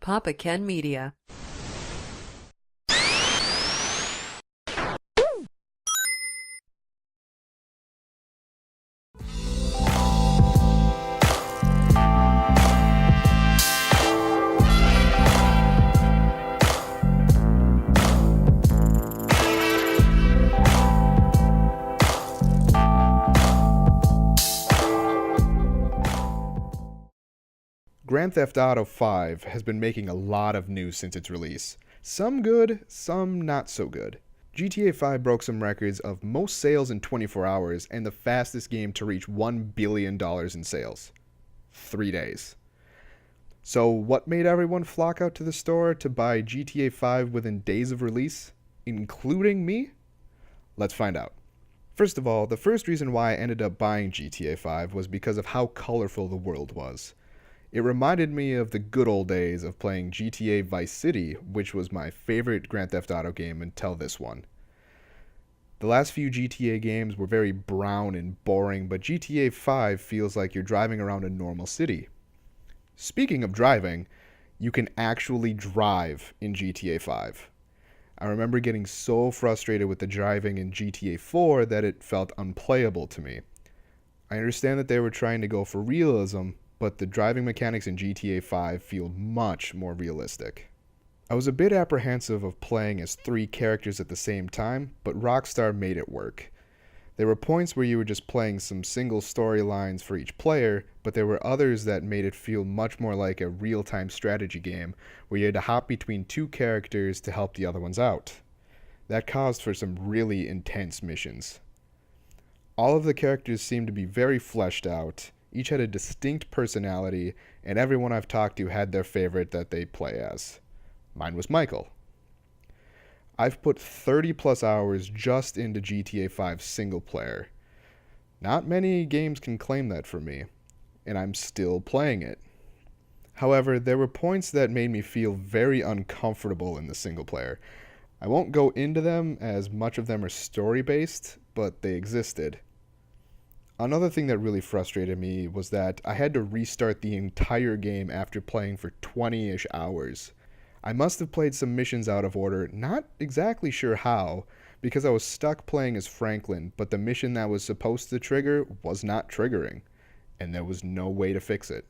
Papa Ken Media. Grand Theft Auto 5 has been making a lot of news since its release. Some good, some not so good. GTA 5 broke some records of most sales in 24 hours and the fastest game to reach $1 billion in sales. 3 days. So what made everyone flock out to the store to buy GTA 5 within days of release, including me? Let's find out. First of all, the first reason why I ended up buying GTA 5 was because of how colorful the world was. It reminded me of the good old days of playing GTA Vice City, which was my favorite Grand Theft Auto game until this one. The last few GTA games were very brown and boring, but GTA 5 feels like you're driving around a normal city. Speaking of driving, you can actually drive in GTA 5. I remember getting so frustrated with the driving in GTA 4 that it felt unplayable to me. I understand that they were trying to go for realism, but the driving mechanics in GTA 5 feel much more realistic. I was a bit apprehensive of playing as 3 characters at the same time, but Rockstar made it work. There were points where you were just playing some single storylines for each player, but there were others that made it feel much more like a real-time strategy game, where you had to hop between 2 characters to help the other ones out. That caused for some really intense missions. All of the characters seemed to be very fleshed out. Each had a distinct personality, and everyone I've talked to had their favorite that they play as. Mine was Michael. I've put 30 plus hours just into GTA 5 single player. Not many games can claim that for me, and I'm still playing it. However, there were points that made me feel very uncomfortable in the single player. I won't go into them as much of them are story-based, but they existed. Another thing that really frustrated me was that I had to restart the entire game after playing for 20-ish hours. I must have played some missions out of order, not exactly sure how, because I was stuck playing as Franklin, but the mission that was supposed to trigger was not triggering, and there was no way to fix it.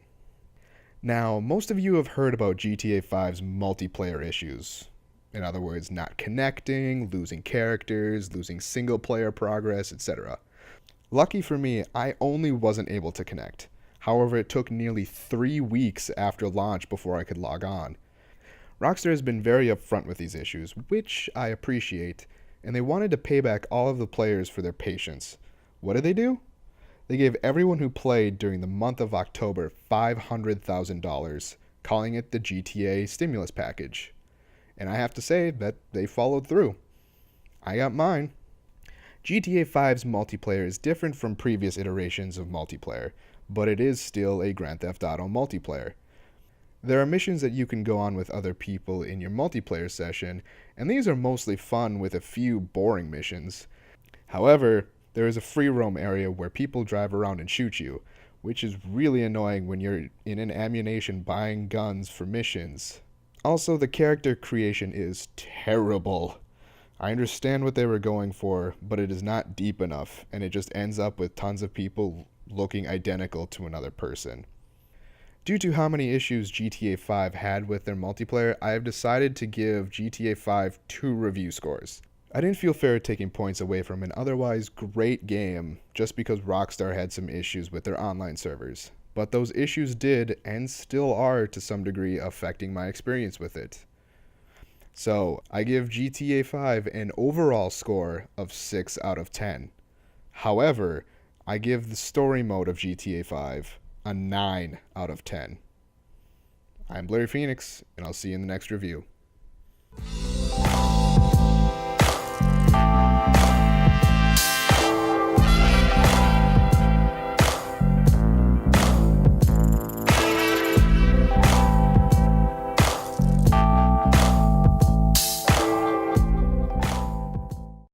Now, most of you have heard about GTA 5's multiplayer issues. In other words, not connecting, losing characters, losing single-player progress, etc. Lucky for me, I only wasn't able to connect. However, it took nearly 3 weeks after launch before I could log on. Rockstar has been very upfront with these issues, which I appreciate, and they wanted to pay back all of the players for their patience. What did they do? They gave everyone who played during the month of October $500,000, calling it the GTA stimulus package. And I have to say that they followed through. I got mine. GTA 5's multiplayer is different from previous iterations of multiplayer, but it is still a Grand Theft Auto multiplayer. There are missions that you can go on with other people in your multiplayer session, and these are mostly fun with a few boring missions. However, there is a free roam area where people drive around and shoot you, which is really annoying when you're in an ammunition buying guns for missions. Also, the character creation is terrible. I understand what they were going for, but it is not deep enough, and it just ends up with tons of people looking identical to another person. Due to how many issues GTA 5 had with their multiplayer, I have decided to give GTA 5 2 review scores. I didn't feel fair taking points away from an otherwise great game just because Rockstar had some issues with their online servers. But those issues did, and still are to some degree, affecting my experience with it. So, I give GTA 5 an overall score of 6 out of 10. However, I give the story mode of GTA 5 a 9 out of 10. I'm BlurryPhoenix, and I'll see you in the next review.